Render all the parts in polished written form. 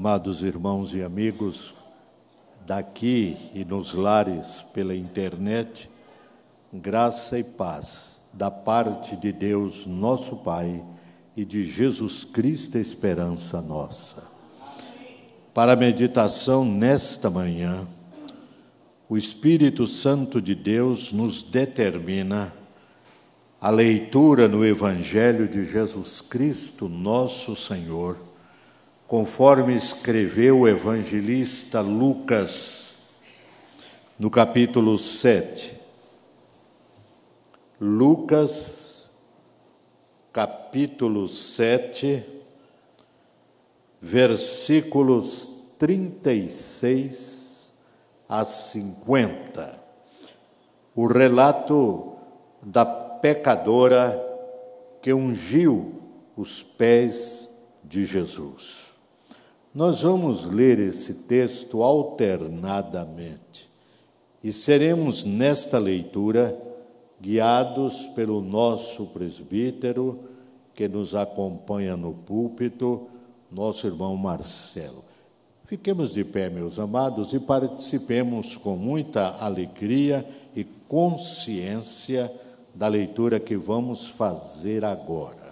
Amados irmãos e amigos, daqui e nos lares pela internet, graça e paz da parte de Deus, nosso Pai, e de Jesus Cristo, esperança nossa. Para a meditação nesta manhã, o Espírito Santo de Deus nos determina a leitura no Evangelho de Jesus Cristo, nosso Senhor, conforme escreveu o evangelista Lucas, no capítulo 7. Lucas, capítulo 7, versículos 36 a 50. O relato da pecadora que ungiu os pés de Jesus. Nós vamos ler esse texto alternadamente e seremos, nesta leitura, guiados pelo nosso presbítero, que nos acompanha no púlpito, nosso irmão Marcelo. Fiquemos de pé, meus amados, e participemos com muita alegria e consciência da leitura que vamos fazer agora.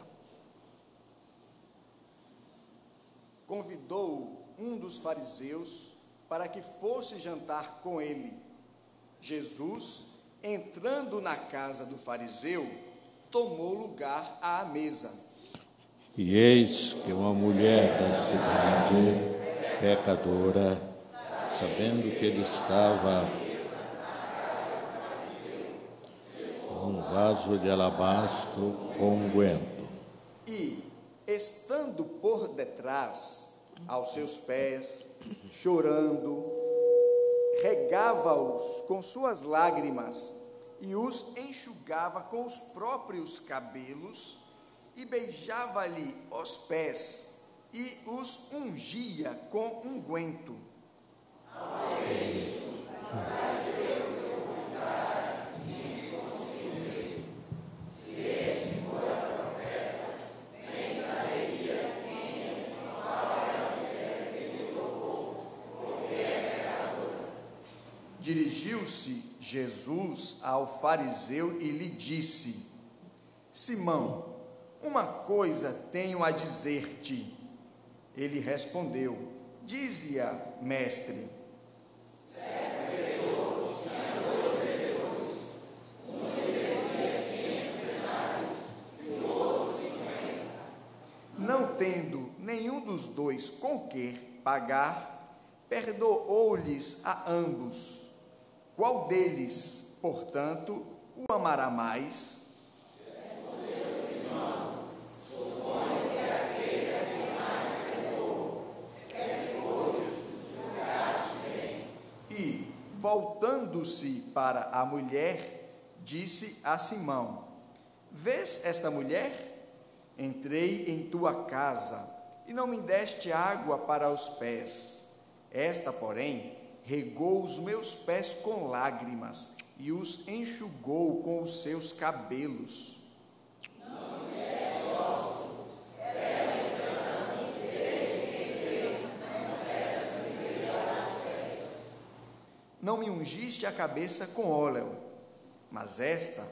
Convidou um dos fariseus para que fosse jantar com ele. Jesus, entrando na casa do fariseu, tomou lugar à mesa. E eis que uma mulher da cidade, pecadora, sabendo que ele estava com um vaso de alabastro com unguento, E, estando por detrás, aos seus pés, chorando, regava-os com suas lágrimas e os enxugava com os próprios cabelos e beijava-lhe os pés e os ungia com unguento. Dirigiu-se Jesus ao fariseu e lhe disse: Simão, uma coisa tenho a dizer-te. Ele respondeu: Dize-a, mestre. Não tendo nenhum dos dois com que pagar, perdoou-lhes a ambos. Qual deles, portanto, o amará mais? Respondeu Simão: suponho que aquele a quem mais perdoou. É depois julgaste bem. E, voltando-se para a mulher, disse a Simão: Vês esta mulher? Entrei em tua casa e não me deste água para os pés. Esta, porém, regou os meus pés com lágrimas e os enxugou com os seus cabelos. Não me deste ósculo, ela entretanto, desde que entrei, não cessa de beijar os pés. Não me ungiste a cabeça com óleo, mas esta,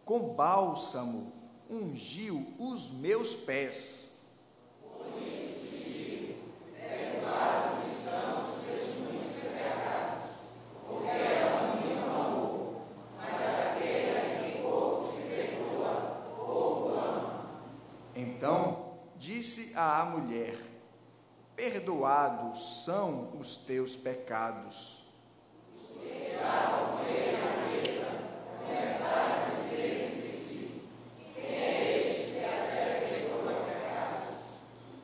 com bálsamo, ungiu os meus pés. Então disse à mulher: Perdoados são os teus pecados.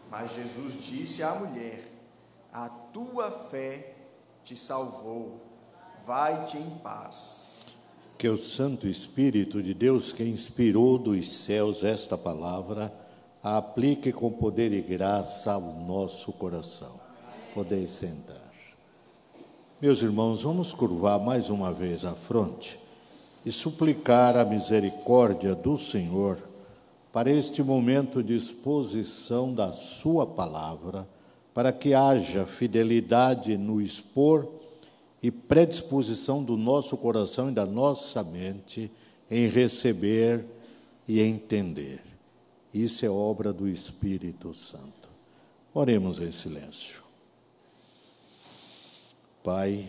Mas Jesus disse à mulher: A tua fé te salvou. Vai-te em paz. que o Santo Espírito de Deus, que inspirou dos céus esta palavra, a aplique com poder e graça ao nosso coração. Podeis sentar. Meus irmãos, vamos curvar mais uma vez a fronte e suplicar a misericórdia do Senhor para este momento de exposição da sua palavra, para que haja fidelidade no expor e predisposição do nosso coração e da nossa mente em receber e entender. Isso é obra do Espírito Santo. Oremos em silêncio. Pai,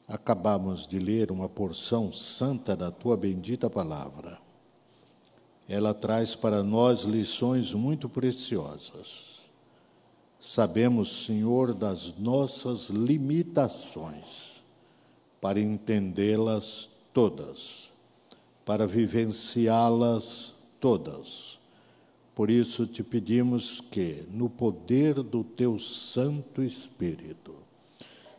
acabamos de ler uma porção santa da Tua bendita palavra. Ela traz para nós lições muito preciosas. Sabemos, Senhor, das nossas limitações para entendê-las todas, para vivenciá-las todas. Por isso te pedimos que, no poder do Teu Santo Espírito,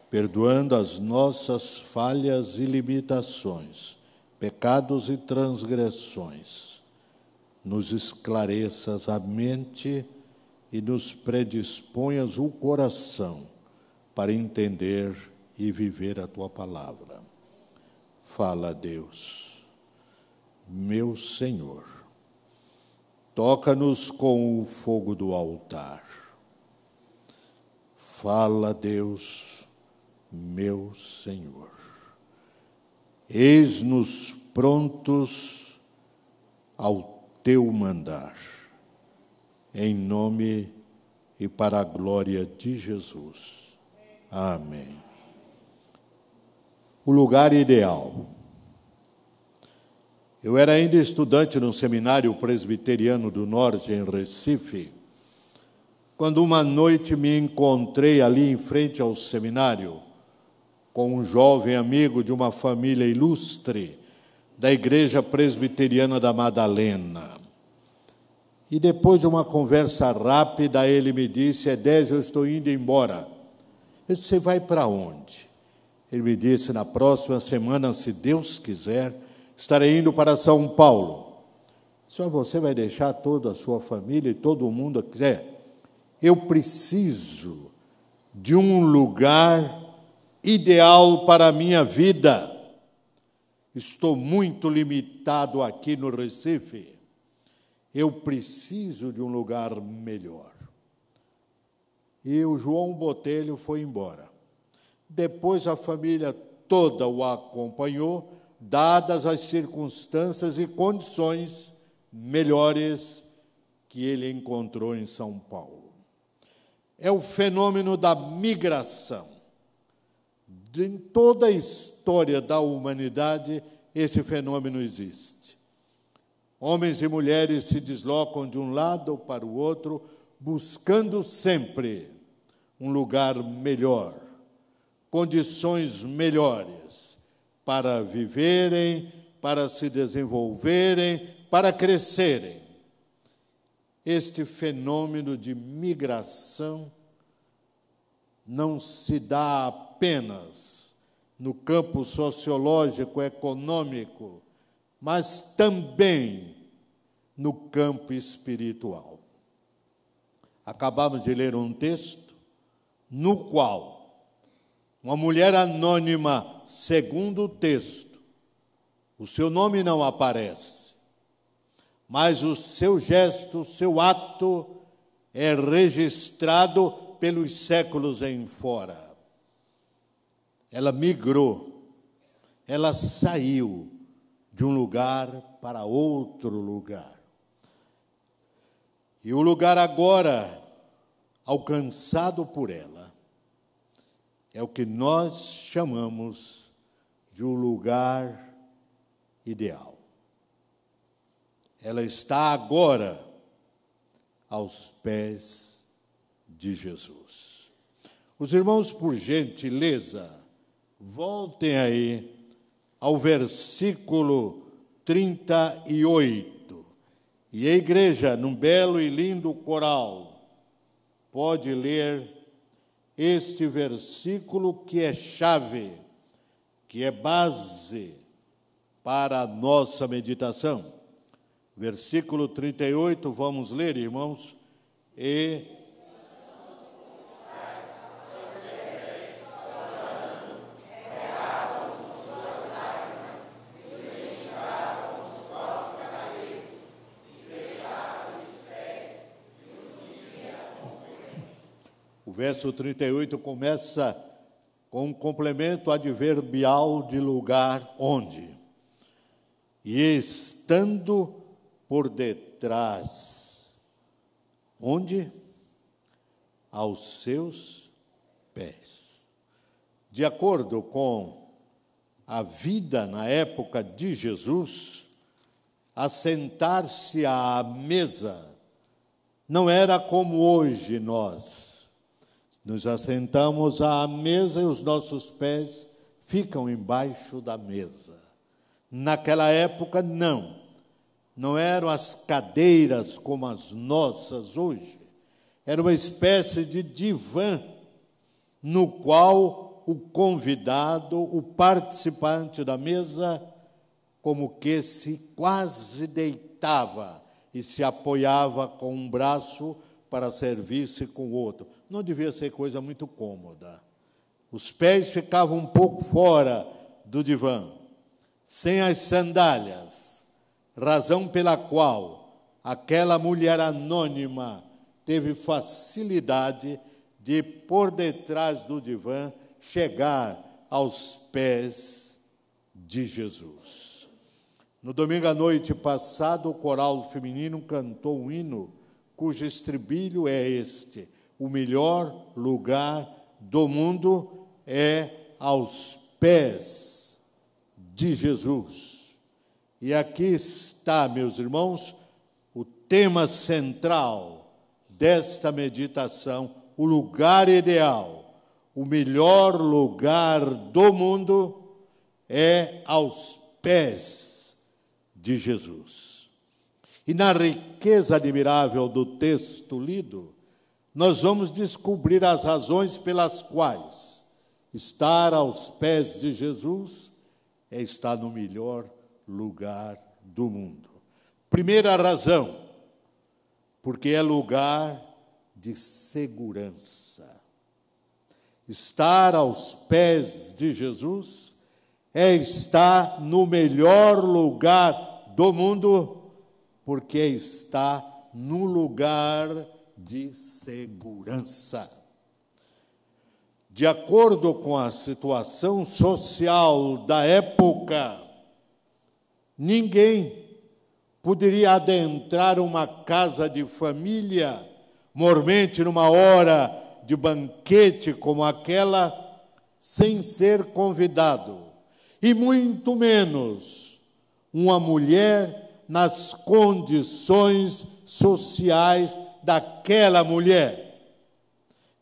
perdoando as nossas falhas e limitações, pecados e transgressões, nos esclareças a mente e nos predisponhas o coração para entender e viver a Tua palavra. Fala, Deus, meu Senhor, toca-nos com o fogo do altar. Fala, Deus, meu Senhor. Eis-nos prontos ao Teu mandar, em nome e para a glória de Jesus. Amém. O lugar ideal. Eu era ainda estudante no Seminário Presbiteriano do Norte, em Recife, quando uma noite me encontrei ali em frente ao seminário com um jovem amigo de uma família ilustre da Igreja Presbiteriana da Madalena. E depois de uma conversa rápida, ele me disse: Edésio, eu estou indo embora. Eu disse: você vai para onde? Ele me disse: na próxima semana, se Deus quiser, estarei indo para São Paulo. Só você vai deixar toda a sua família e todo mundo aqui? Eu preciso de um lugar ideal para a minha vida. Estou muito limitado aqui no Recife. Eu preciso de um lugar melhor. E o João Botelho foi embora. Depois a família toda o acompanhou, dadas as circunstâncias e condições melhores que ele encontrou em São Paulo. É o fenômeno da migração. Em toda a história da humanidade, esse fenômeno existe. Homens e mulheres se deslocam de um lado para o outro, buscando sempre um lugar melhor, condições melhores para viverem, para se desenvolverem, para crescerem. Este fenômeno de migração não se dá apenas no campo sociológico, econômico, mas também no campo espiritual. Acabamos de ler um texto no qual uma mulher anônima, segundo o texto, o seu nome não aparece, mas o seu gesto, o seu ato é registrado pelos séculos em fora. Ela migrou, ela saiu de um lugar para outro lugar. E o lugar agora alcançado por ela é o que nós chamamos de um lugar ideal. Ela está agora aos pés de Jesus. Os irmãos, por gentileza, voltem aí ao versículo 38. E a igreja, num belo e lindo coral, pode ler este versículo que é chave, que é base para a nossa meditação. Versículo 38, vamos ler, irmãos. verso 38 começa com um complemento adverbial de lugar onde. E estando por detrás, onde? Aos seus pés. De acordo com a vida na época de Jesus, assentar-se à mesa não era como hoje nós. Nos assentamos à mesa e os nossos pés ficam embaixo da mesa. Naquela época, não. Não eram as cadeiras como as nossas hoje. Era uma espécie de divã, no qual o convidado, o participante da mesa, como que se quase deitava e se apoiava com um braço para servir-se com o outro. Não devia ser coisa muito cômoda. Os pés ficavam um pouco fora do divã, sem as sandálias, razão pela qual aquela mulher anônima teve facilidade de, por detrás do divã, chegar aos pés de Jesus. No domingo à noite passado, o coral feminino cantou um hino cujo estribilho é este: o melhor lugar do mundo é aos pés de Jesus. E aqui está, meus irmãos, o tema central desta meditação, o lugar ideal. O melhor lugar do mundo é aos pés de Jesus. E na riqueza admirável do texto lido, nós vamos descobrir as razões pelas quais estar aos pés de Jesus é estar no melhor lugar do mundo. Primeira razão, porque é lugar de segurança. Estar aos pés de Jesus é estar no melhor lugar do mundo, porque está no lugar de segurança. De acordo com a situação social da época, ninguém poderia adentrar uma casa de família, mormente numa hora de banquete como aquela, sem ser convidado, e muito menos uma mulher nas condições sociais daquela mulher.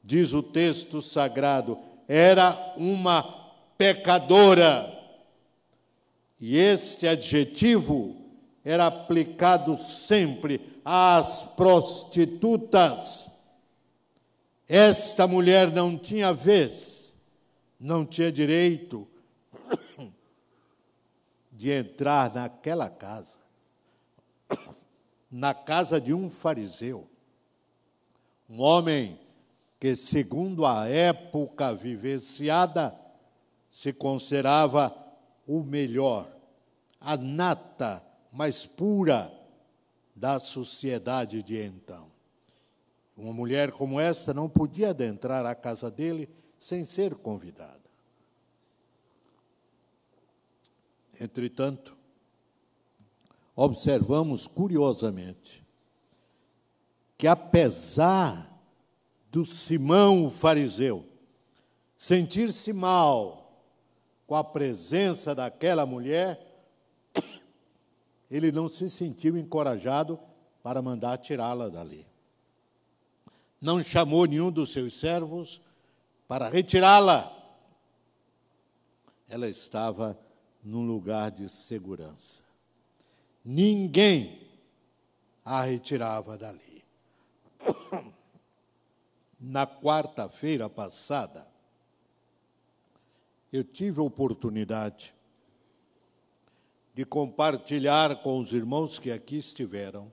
Diz o texto sagrado, era uma pecadora. E este adjetivo era aplicado sempre às prostitutas. Esta mulher não tinha vez, não tinha direito de entrar naquela casa, na casa de um fariseu, um homem que, segundo a época vivenciada, se considerava o melhor, a nata mais pura da sociedade de então. Uma mulher como essa não podia adentrar a casa dele sem ser convidada. Entretanto, observamos curiosamente que, apesar do Simão o fariseu sentir-se mal com a presença daquela mulher, ele não se sentiu encorajado para mandar tirá-la dali. Não chamou nenhum dos seus servos para retirá-la. Ela estava num lugar de segurança. Ninguém a retirava dali. Na quarta-feira passada, eu tive a oportunidade de compartilhar com os irmãos que aqui estiveram,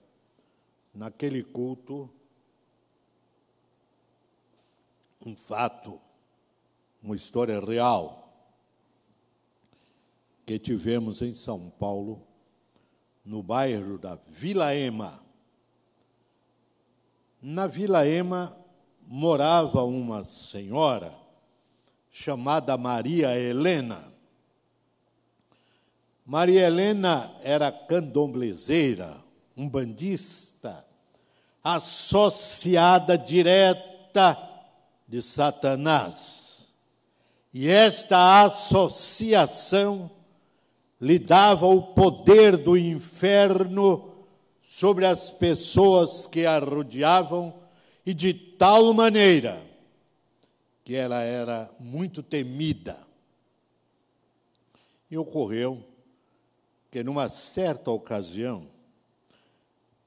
naquele culto, um fato, uma história real que tivemos em São Paulo, no bairro da Vila Ema. Na Vila Ema morava uma senhora chamada Maria Helena. Maria Helena era candomblezeira, umbandista, associada direta de Satanás. E esta associação lhe dava o poder do inferno sobre as pessoas que a rodeavam, e de tal maneira que ela era muito temida. E ocorreu que, numa certa ocasião,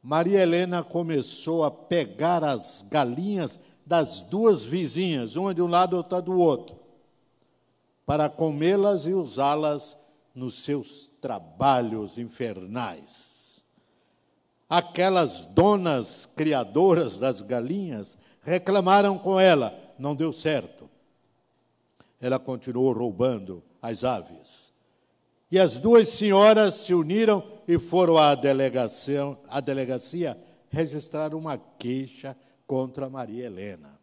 Maria Helena começou a pegar as galinhas das duas vizinhas, uma de um lado e outra do outro, para comê-las e usá-las nos seus trabalhos infernais. Aquelas donas criadoras das galinhas reclamaram com ela, não deu certo. Ela continuou roubando as aves. E as duas senhoras se uniram e foram à delegacia registrar uma queixa contra Maria Helena.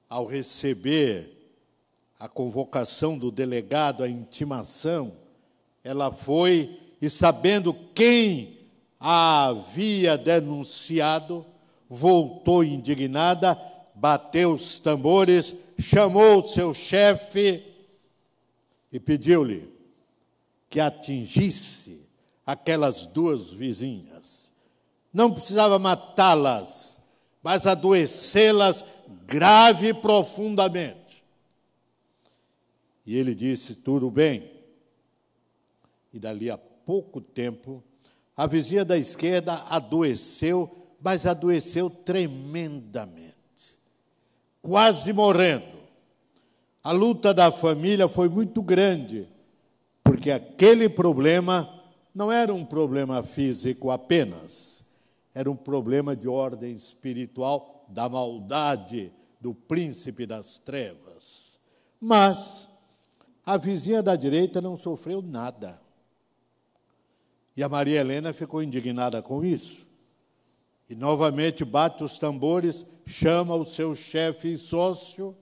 Ao receber a convocação do delegado, a intimação, ela foi e, sabendo quem a havia denunciado, voltou indignada, bateu os tambores, chamou o seu chefe e pediu-lhe que atingisse aquelas duas vizinhas. Não precisava matá-las, mas adoecê-las grave e profundamente. E ele disse, tudo bem. E dali a pouco tempo, a vizinha da esquerda adoeceu, mas adoeceu tremendamente, quase morrendo. A luta da família foi muito grande, porque aquele problema não era um problema físico apenas, era um problema de ordem espiritual, da maldade do príncipe das trevas. Mas a vizinha da direita não sofreu nada. E a Maria Helena ficou indignada com isso. E novamente bate os tambores, chama o seu chefe e sócio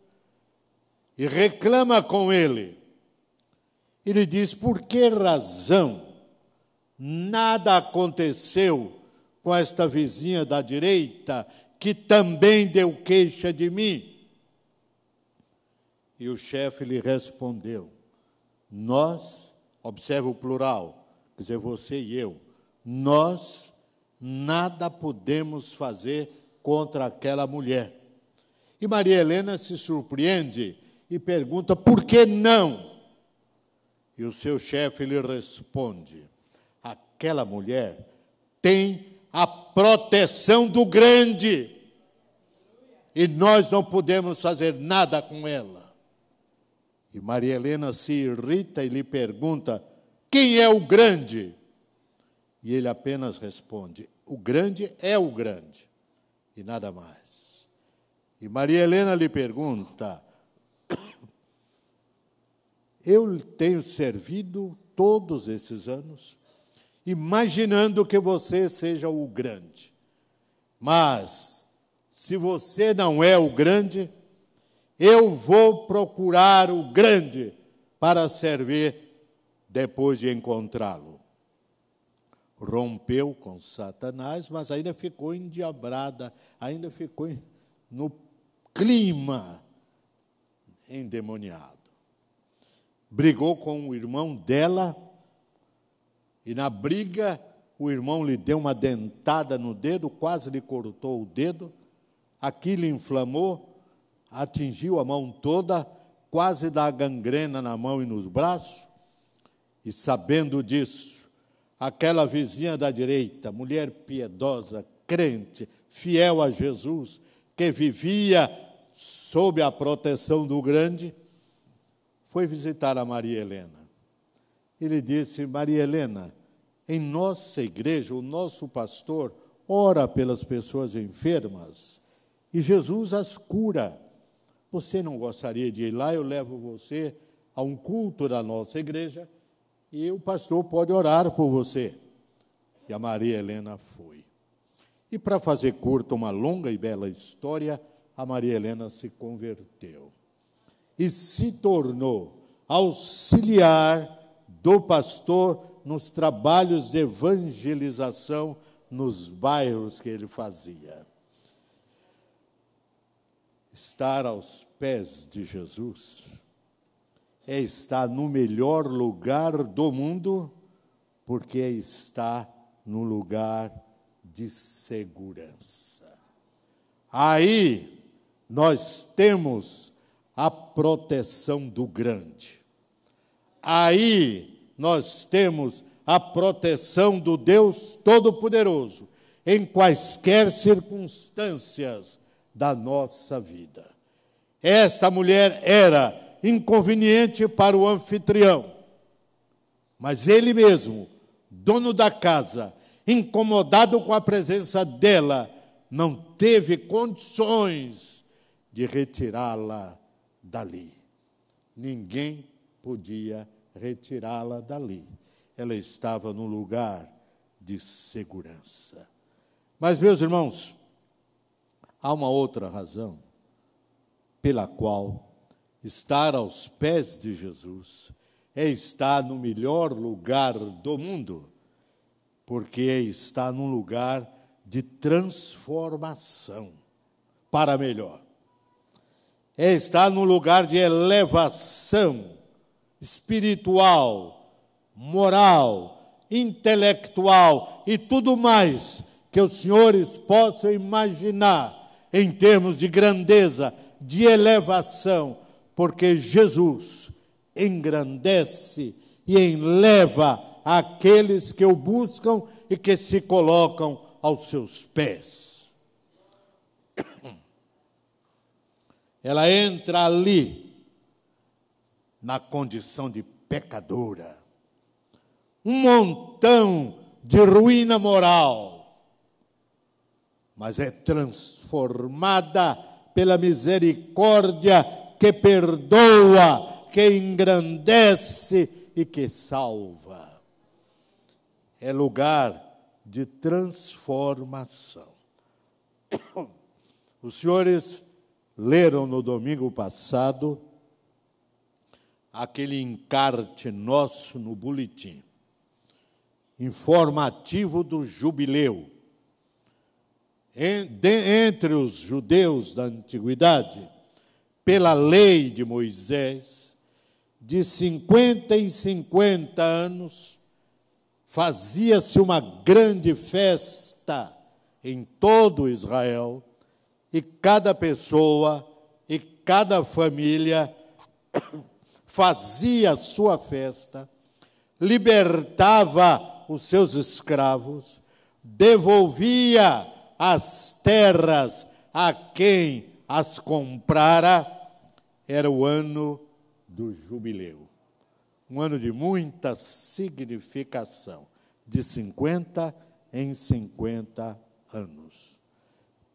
e reclama com ele. Ele diz, por que razão nada aconteceu com esta vizinha da direita que também deu queixa de mim? E o chefe lhe respondeu, nós, observa o plural, quer dizer, você e eu, nós nada podemos fazer contra aquela mulher. E Maria Helena se surpreende e pergunta, por que não? E o seu chefe lhe responde, aquela mulher tem a proteção do grande e nós não podemos fazer nada com ela. E Maria Helena se irrita e lhe pergunta, quem é o grande? E ele apenas responde, o grande é o grande, e nada mais. E Maria Helena lhe pergunta, eu tenho servido todos esses anos, imaginando que você seja o grande. Mas, se você não é o grande, eu vou procurar o grande para servir depois de encontrá-lo. Rompeu com Satanás, mas ainda ficou endiabrada, ainda ficou no clima endemoniado. Brigou com o irmão dela, e na briga o irmão lhe deu uma dentada no dedo, quase lhe cortou o dedo, aquilo inflamou, atingiu a mão toda, quase dá gangrena na mão e nos braços, e sabendo disso, aquela vizinha da direita, mulher piedosa, crente, fiel a Jesus, que vivia sob a proteção do grande, foi visitar a Maria Helena. Ele disse, Maria Helena, em nossa igreja, o nosso pastor ora pelas pessoas enfermas e Jesus as cura. Você não gostaria de ir lá? Eu levo você a um culto da nossa igreja e o pastor pode orar por você. E a Maria Helena foi. E para fazer curta uma longa e bela história, a Maria Helena se converteu e se tornou auxiliar do pastor nos trabalhos de evangelização nos bairros que ele fazia. Estar aos pés de Jesus é estar no melhor lugar do mundo, porque está no lugar de segurança. Aí nós temos a proteção do grande. Aí nós temos a proteção do Deus Todo-Poderoso em quaisquer circunstâncias da nossa vida. Esta mulher era inconveniente para o anfitrião, mas ele mesmo, dono da casa, incomodado com a presença dela, não teve condições de retirá-la dali. Ninguém podia retirá-la dali. Ela estava num lugar de segurança. Mas, meus irmãos, há uma outra razão pela qual estar aos pés de Jesus é estar no melhor lugar do mundo, porque está num lugar de transformação para melhor. É estar num lugar de elevação espiritual, moral, intelectual e tudo mais que os senhores possam imaginar em termos de grandeza, de elevação, porque Jesus engrandece e eleva aqueles que o buscam e que se colocam aos seus pés. Ela entra ali na condição de pecadora, um montão de ruína moral, mas é transformada pela misericórdia que perdoa, que engrandece e que salva. É lugar de transformação. Os senhores leram no domingo passado aquele encarte nosso no boletim, informativo do jubileu. Entre os judeus da antiguidade, pela lei de Moisés, de 50 em 50 anos, fazia-se uma grande festa em todo Israel, e cada pessoa e cada família fazia a sua festa, libertava os seus escravos, devolvia as terras a quem as comprara. Era o ano do jubileu. Um ano de muita significação, de 50 em 50 anos.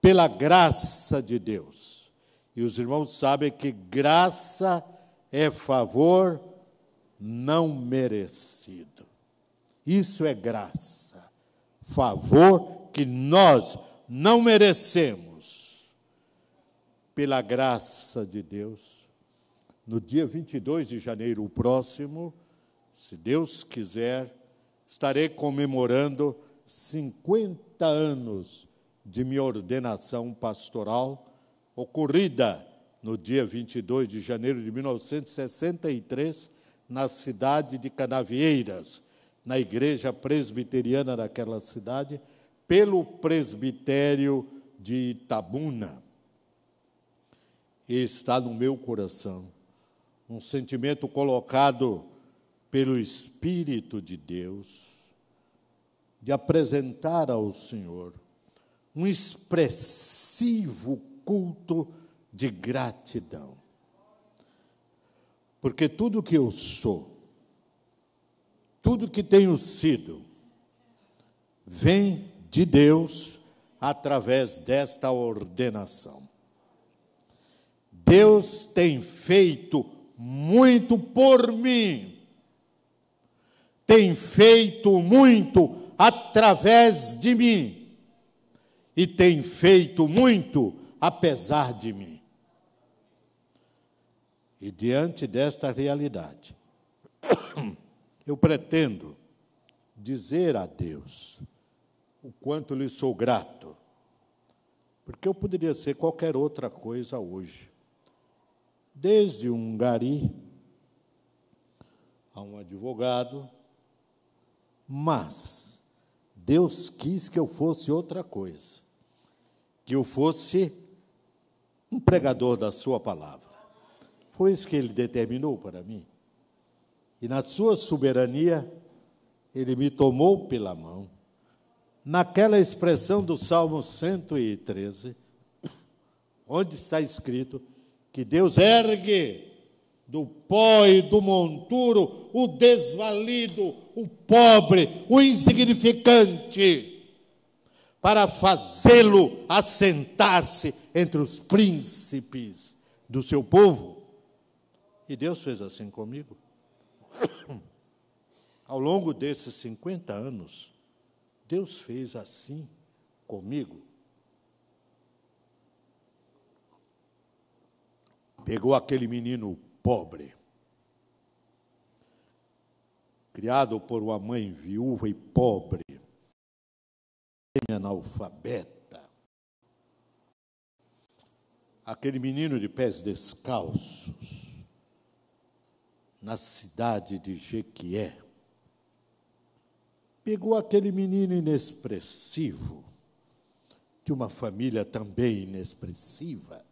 Pela graça de Deus. E os irmãos sabem que graça é favor não merecido. Isso é graça. Favor que nós não merecemos. Pela graça de Deus, no dia 22 de janeiro, o próximo, se Deus quiser, estarei comemorando 50 anos de minha ordenação pastoral, ocorrida no dia 22 de janeiro de 1963, na cidade de Canavieiras, na igreja presbiteriana daquela cidade, pelo presbitério de Itabuna. E está no meu coração um sentimento colocado pelo Espírito de Deus de apresentar ao Senhor um expressivo culto de gratidão. Porque tudo que eu sou, tudo que tenho sido, vem de Deus através desta ordenação. Deus tem feito muito por mim, tem feito muito através de mim, e tem feito muito apesar de mim. E diante desta realidade, eu pretendo dizer a Deus o quanto lhe sou grato, porque eu poderia ser qualquer outra coisa hoje, desde um gari a um advogado, mas Deus quis que eu fosse outra coisa, que eu fosse um pregador da sua palavra. Foi isso que Ele determinou para mim. E na sua soberania, Ele me tomou pela mão. Naquela expressão do Salmo 113, onde está escrito que Deus ergue do pó e do monturo o desvalido, o pobre, o insignificante, para fazê-lo assentar-se entre os príncipes do seu povo. E Deus fez assim comigo. Ao longo desses 50 anos, Deus fez assim comigo. Pegou aquele menino pobre, criado por uma mãe viúva e pobre, analfabeta, aquele menino de pés descalços, na cidade de Jequié, pegou aquele menino inexpressivo, de uma família também inexpressiva,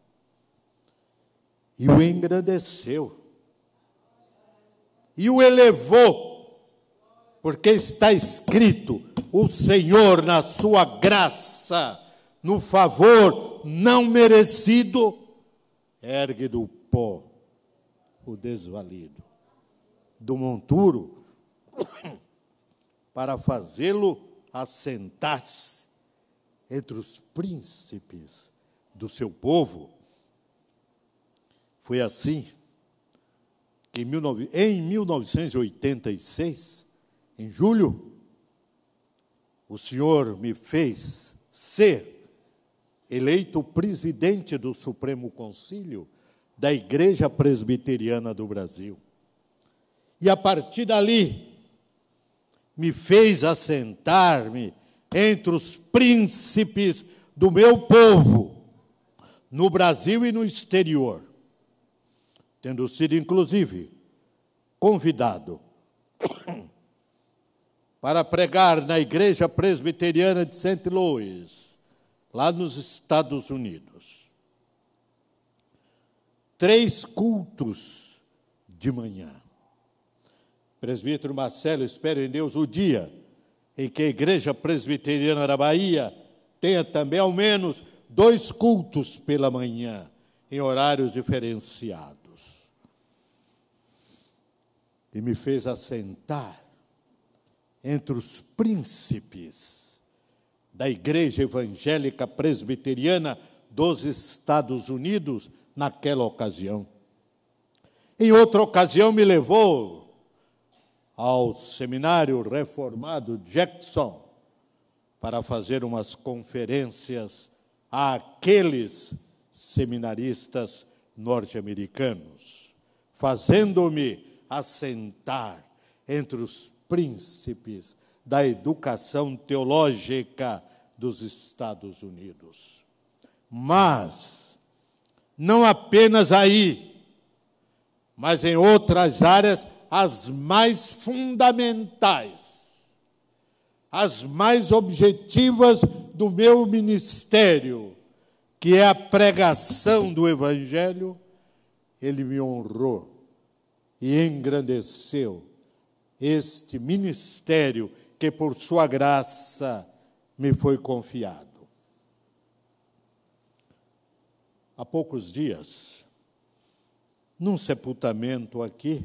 e o engrandeceu, e o elevou, porque está escrito: o Senhor, na sua graça, no favor não merecido, ergue do pó o desvalido, do monturo, para fazê-lo assentar-se entre os príncipes do seu povo. Foi assim que em 1986, em julho, o Senhor me fez ser eleito presidente do Supremo Concílio da Igreja Presbiteriana do Brasil. E a partir dali, me fez assentar-me entre os príncipes do meu povo, no Brasil e no exterior, tendo sido, inclusive, convidado para pregar na Igreja Presbiteriana de St. Louis, lá nos Estados Unidos. 3 cultos de manhã. Presbítero Marcelo, espero em Deus o dia em que a Igreja Presbiteriana da Bahia tenha também ao menos 2 cultos pela manhã, em horários diferenciados. E me fez assentar entre os príncipes da Igreja Evangélica Presbiteriana dos Estados Unidos naquela ocasião. Em outra ocasião me levou ao Seminário Reformado Jackson para fazer umas conferências àqueles seminaristas norte-americanos, fazendo-me assentar entre os príncipes da educação teológica dos Estados Unidos. Mas, não apenas aí, mas em outras áreas, as mais fundamentais, as mais objetivas do meu ministério, que é a pregação do Evangelho, Ele me honrou e engrandeceu este ministério que, por sua graça, me foi confiado. Há poucos dias, num sepultamento aqui,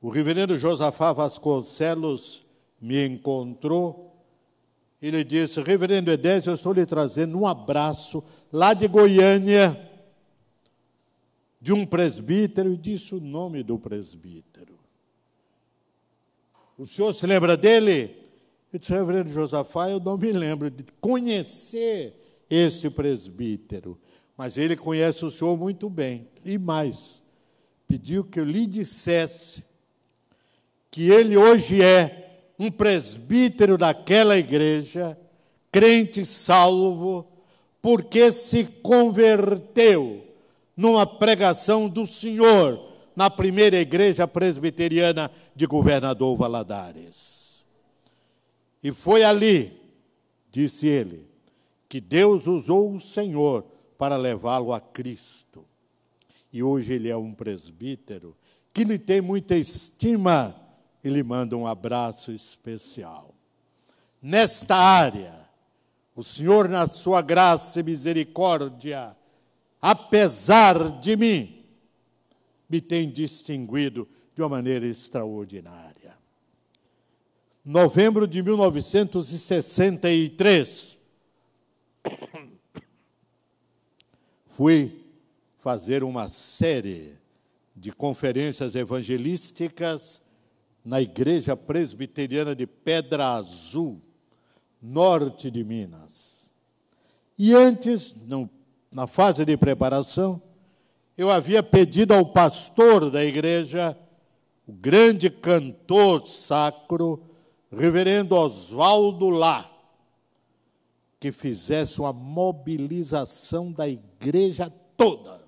o reverendo Josafá Vasconcelos me encontrou e lhe disse: reverendo Edésio, eu estou lhe trazendo um abraço lá de Goiânia, de um presbítero, e disse o nome do presbítero. O senhor se lembra dele? Eu disse: reverendo Josafá, eu não me lembro de conhecer esse presbítero. mas ele conhece o senhor muito bem. E mais, pediu que eu lhe dissesse que ele hoje é um presbítero daquela igreja, crente salvo, porque se converteu numa pregação do Senhor na primeira igreja presbiteriana de Governador Valadares. E foi ali, disse ele, que Deus usou o Senhor para levá-lo a Cristo. E hoje ele é um presbítero que lhe tem muita estima e lhe manda um abraço especial. Nesta área, o Senhor, na sua graça e misericórdia, apesar de mim, me tem distinguido de uma maneira extraordinária. Novembro de 1963, fui fazer uma série de conferências evangelísticas na Igreja Presbiteriana de Pedra Azul, norte de Minas. E antes, na fase de preparação, eu havia pedido ao pastor da igreja, o grande cantor sacro, reverendo Oswaldo Lá, que fizesse uma mobilização da igreja toda,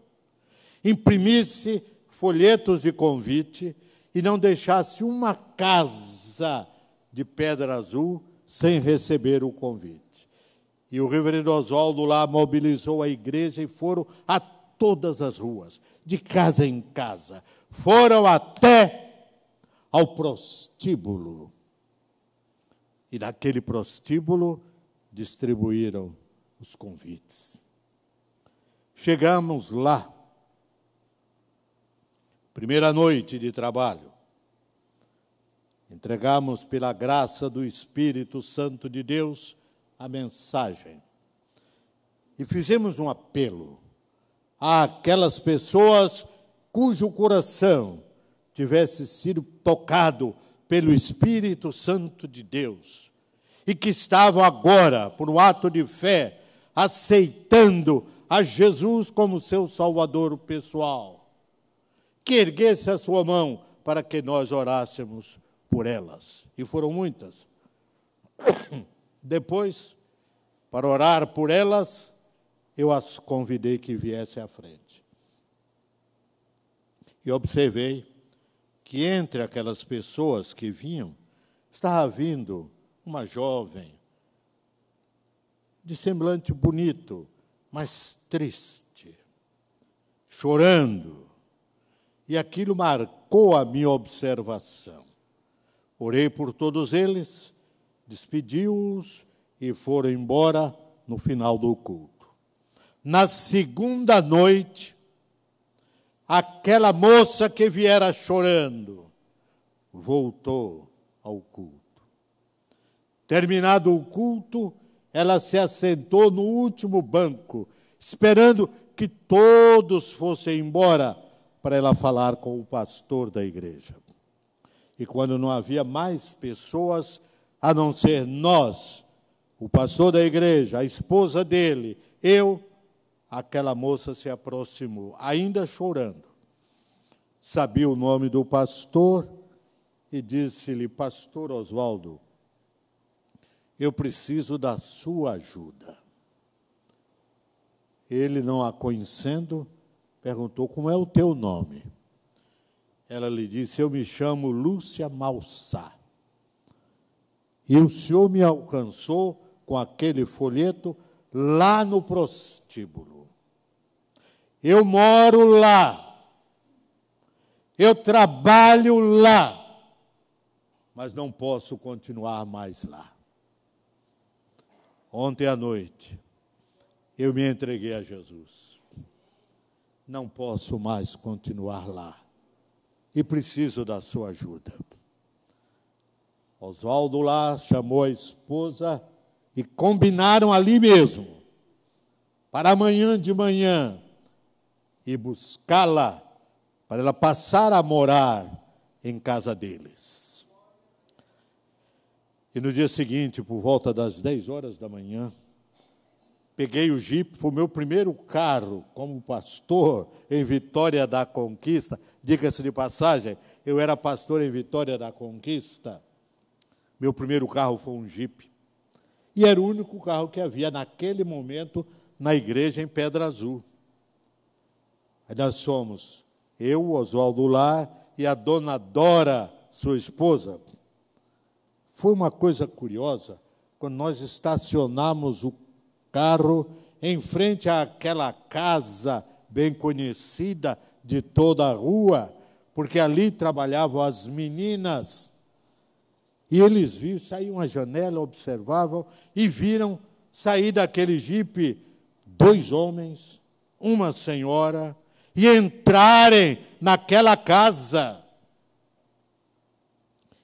imprimisse folhetos de convite e não deixasse uma casa de Pedra Azul sem receber o convite. E o reverendo Oswaldo Lá mobilizou a igreja e foram a todas as ruas, de casa em casa. Foram até ao prostíbulo. E naquele prostíbulo distribuíram os convites. Chegamos lá, primeira noite de trabalho. Entregamos pela graça do Espírito Santo de Deus a mensagem. E fizemos um apelo àquelas pessoas cujo coração tivesse sido tocado pelo Espírito Santo de Deus e que estavam agora, por um ato de fé, aceitando a Jesus como seu Salvador pessoal, que erguesse a sua mão para que nós orássemos por elas. E foram muitas. Depois, para orar por elas, eu as convidei que viessem à frente. E observei que entre aquelas pessoas que vinham, estava vindo uma jovem, de semblante bonito, mas triste, chorando. E aquilo marcou a minha observação. Orei por todos eles, despedi-os e foram embora no final do culto. Na segunda noite, aquela moça que viera chorando voltou ao culto. Terminado o culto, ela se assentou no último banco, esperando que todos fossem embora para ela falar com o pastor da igreja. E quando não havia mais pessoas, a não ser nós, o pastor da igreja, a esposa dele, eu, aquela moça se aproximou, ainda chorando. Sabia o nome do pastor e disse-lhe: Pastor Oswaldo, eu preciso da sua ajuda. Ele, não a conhecendo, perguntou: como é o teu nome? Ela lhe disse: eu me chamo Lúcia Malsá. E o senhor me alcançou com aquele folheto lá no prostíbulo. Eu moro lá. Eu trabalho lá. Mas não posso continuar mais lá. Ontem à noite, eu me entreguei a Jesus. Não posso mais continuar lá. E preciso da sua ajuda. Oswaldo Lá chamou a esposa e combinaram ali mesmo, para amanhã de manhã, e buscá-la, para ela passar a morar em casa deles. E no dia seguinte, por volta das 10 horas da manhã, peguei o Jeep, foi o meu primeiro carro como pastor em Vitória da Conquista. Diga-se de passagem, eu era pastor em Vitória da Conquista. Meu primeiro carro foi um Jeep. E era o único carro que havia naquele momento na igreja em Pedra Azul. Aí nós fomos, eu, Oswaldo Lar e a dona Dora, sua esposa. Foi uma coisa curiosa, quando nós estacionamos o carro em frente àquela casa bem conhecida de toda a rua, porque ali trabalhavam as meninas. E eles viram, saíam à janela, observavam e viram sair daquele jipe 2 homens, uma senhora, e entrarem naquela casa.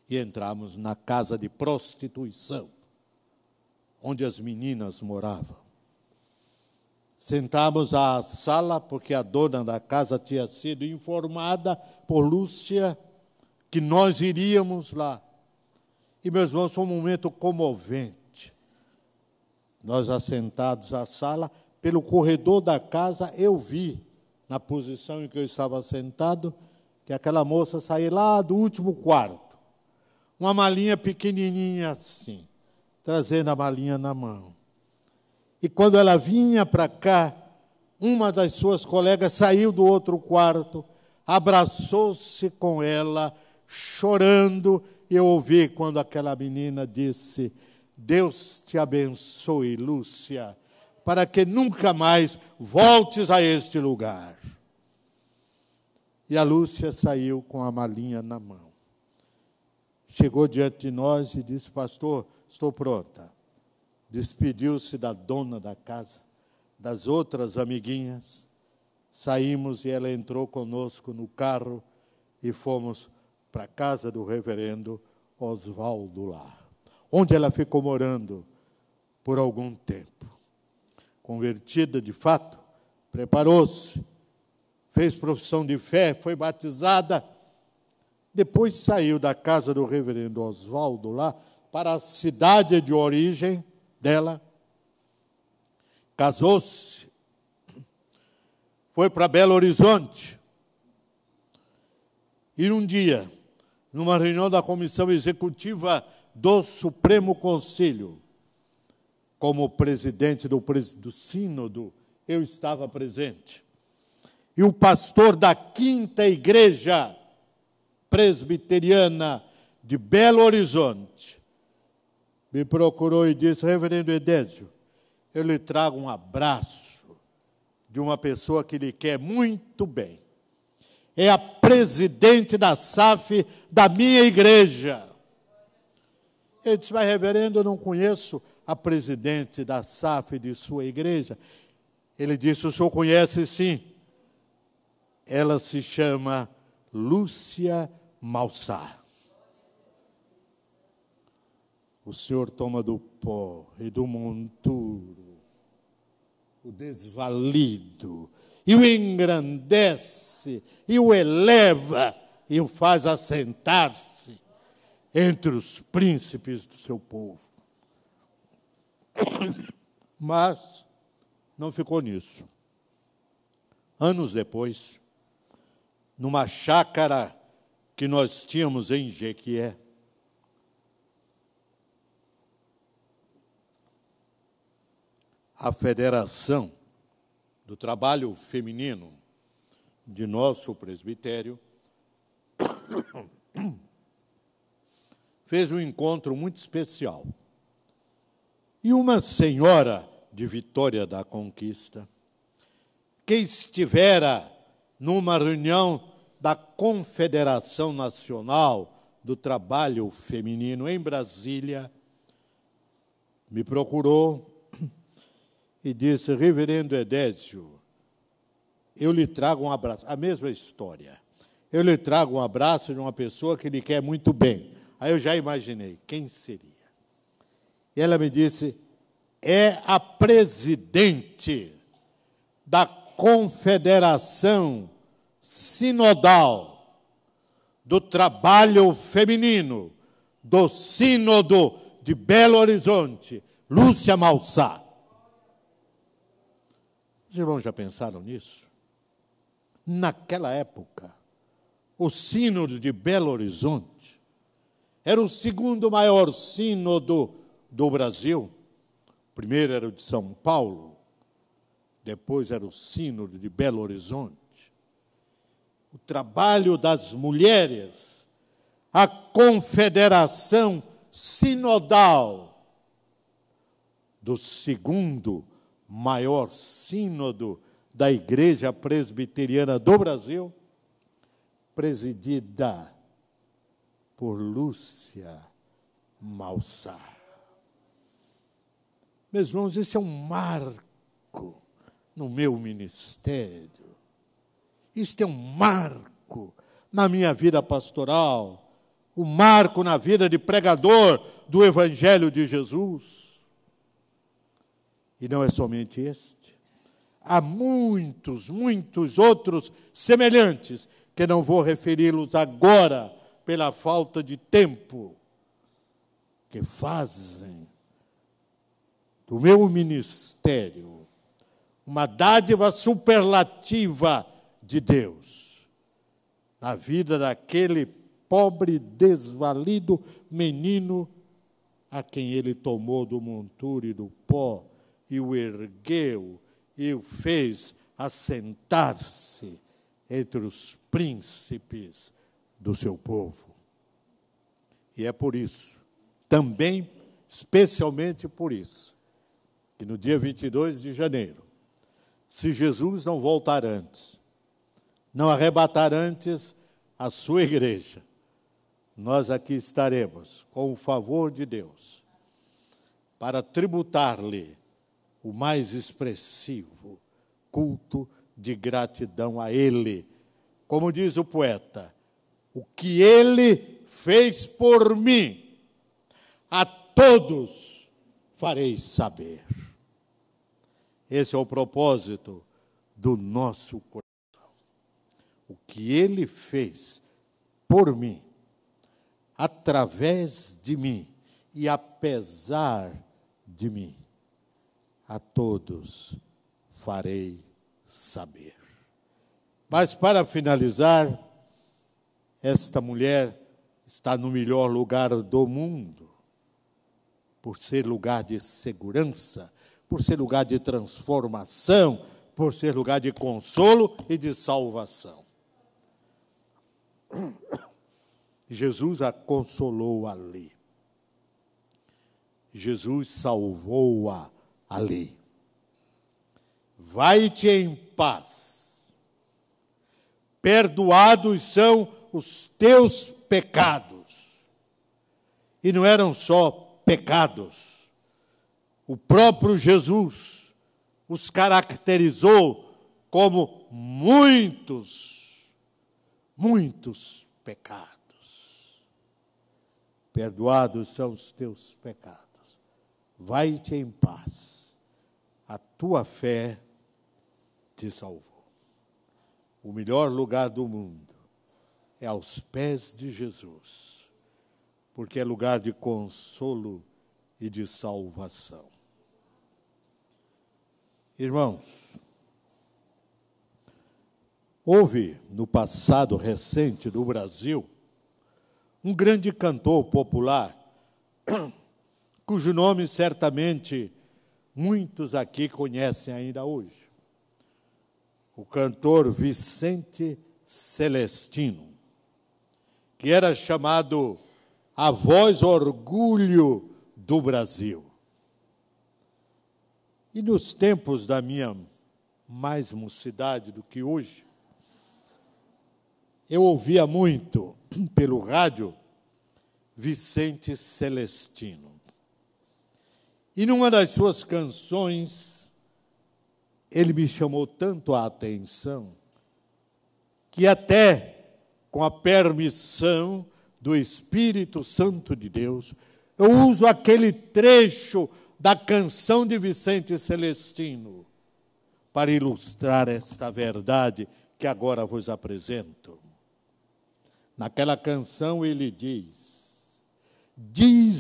E entramos na casa de prostituição, onde as meninas moravam. Sentamos à sala, porque a dona da casa tinha sido informada por Lúcia que nós iríamos lá. E, meus irmãos, foi um momento comovente. Nós assentados à sala, pelo corredor da casa, eu vi, na posição em que eu estava sentado, que aquela moça saía lá do último quarto. Uma malinha pequenininha assim, trazendo a malinha na mão. E quando ela vinha para cá, uma das suas colegas saiu do outro quarto, abraçou-se com ela, chorando, e eu ouvi quando aquela menina disse: Deus te abençoe, Lúcia, para que nunca mais voltes a este lugar. E a Lúcia saiu com a malinha na mão. Chegou diante de nós e disse: pastor, estou pronta. Despediu-se da dona da casa, das outras amiguinhas. Saímos e ela entrou conosco no carro e fomos para a casa do reverendo Oswaldo Lar, onde ela ficou morando por algum tempo. Convertida de fato, preparou-se, fez profissão de fé, foi batizada. Depois saiu da casa do reverendo Oswaldo Lar para a cidade de origem dela, casou-se, foi para Belo Horizonte. E um dia, numa reunião da comissão executiva do Supremo Conselho, como presidente do sínodo, eu estava presente. E o pastor da 5ª Igreja Presbiteriana de Belo Horizonte me procurou e disse: reverendo Edésio, eu lhe trago um abraço de uma pessoa que lhe quer muito bem. É a presidente da SAF da minha igreja. Eu disse: mas reverendo, eu não conheço a presidente da SAF de sua igreja. Ele disse: o senhor conhece sim. Ela se chama Lúcia Malsá. O Senhor toma do pó e do monturo o desvalido, e o engrandece, e o eleva, e o faz assentar-se entre os príncipes do seu povo. Mas não ficou nisso. Anos depois, numa chácara que nós tínhamos em Jequié, a Federação do Trabalho Feminino de nosso presbitério fez um encontro muito especial. E uma senhora de Vitória da Conquista, que estivera numa reunião da Confederação Nacional do Trabalho Feminino em Brasília, me procurou e disse: reverendo Edésio, eu lhe trago um abraço. A mesma história. Eu lhe trago um abraço de uma pessoa que lhe quer muito bem. Aí eu já imaginei, quem seria? E ela me disse: é a presidente da Confederação Sinodal do Trabalho Feminino do Sínodo de Belo Horizonte, Lúcia Malsá. Os irmãos já pensaram nisso? Naquela época, o sínodo de Belo Horizonte era o segundo maior sínodo do Brasil. O primeiro era o de São Paulo, depois era o sínodo de Belo Horizonte. O trabalho das mulheres, a confederação sinodal do segundo maior sínodo da Igreja Presbiteriana do Brasil, presidida por Lúcia Malsar. Meus irmãos, esse é um marco no meu ministério. Isto é um marco na minha vida pastoral, um marco na vida de pregador do Evangelho de Jesus. E não é somente este. Há muitos outros semelhantes, que não vou referi-los agora, pela falta de tempo, que fazem do meu ministério uma dádiva superlativa de Deus na vida daquele pobre, desvalido menino a quem ele tomou do monturo e do pó e o ergueu e o fez assentar-se entre os príncipes do seu povo. E é por isso, também, especialmente por isso, que no dia 22 de janeiro, se Jesus não voltar antes, não arrebatar antes a sua igreja, nós aqui estaremos, com o favor de Deus, para tributar-lhe o mais expressivo culto de gratidão a Ele. Como diz o poeta, o que Ele fez por mim, a todos farei saber. Esse é o propósito do nosso coração. O que Ele fez por mim, através de mim e apesar de mim, a todos farei saber. Mas, para finalizar, esta mulher está no melhor lugar do mundo, por ser lugar de segurança, por ser lugar de transformação, por ser lugar de consolo e de salvação. Jesus a consolou ali. Jesus salvou-a ali. Vai-te em paz. Perdoados são os teus pecados. E não eram só pecados. O próprio Jesus os caracterizou como muitos pecados. Perdoados são os teus pecados. Vai-te em paz. A tua fé te salvou. O melhor lugar do mundo é aos pés de Jesus, porque é lugar de consolo e de salvação. Irmãos, houve no passado recente do Brasil um grande cantor popular, cujo nome certamente muitos aqui conhecem ainda hoje. O cantor Vicente Celestino, que era chamado a voz orgulho do Brasil. E nos tempos da minha mais mocidade do que hoje, eu ouvia muito pelo rádio Vicente Celestino. E numa das suas canções, ele me chamou tanto a atenção, que até com a permissão do Espírito Santo de Deus, eu uso aquele trecho da canção de Vicente Celestino para ilustrar esta verdade que agora vos apresento. Naquela canção ele diz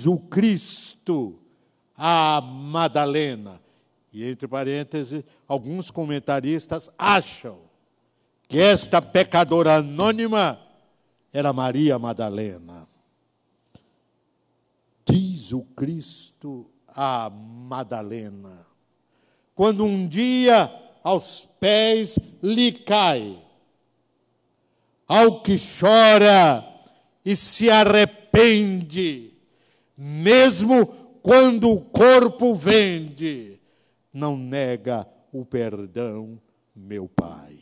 o Cristo a Madalena, E, entre parênteses, alguns comentaristas acham que esta pecadora anônima era Maria Madalena. Diz o Cristo a Madalena, quando um dia aos pés lhe cai, ao que chora e se arrepende, mesmo quando o corpo vende, não nega o perdão, meu Pai.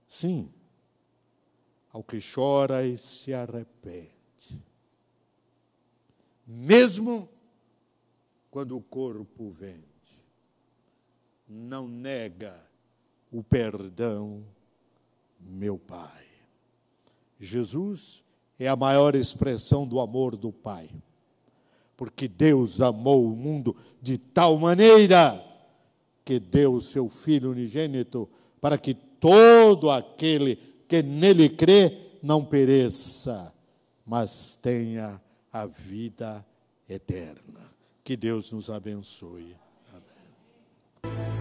Sim, ao que chora e se arrepende, mesmo quando o corpo vende, não nega o perdão, meu Pai. Jesus é a maior expressão do amor do Pai, porque Deus amou o mundo de tal maneira que deu o seu Filho unigênito para que todo aquele que nele crê não pereça, mas tenha a vida eterna. Que Deus nos abençoe. Amém.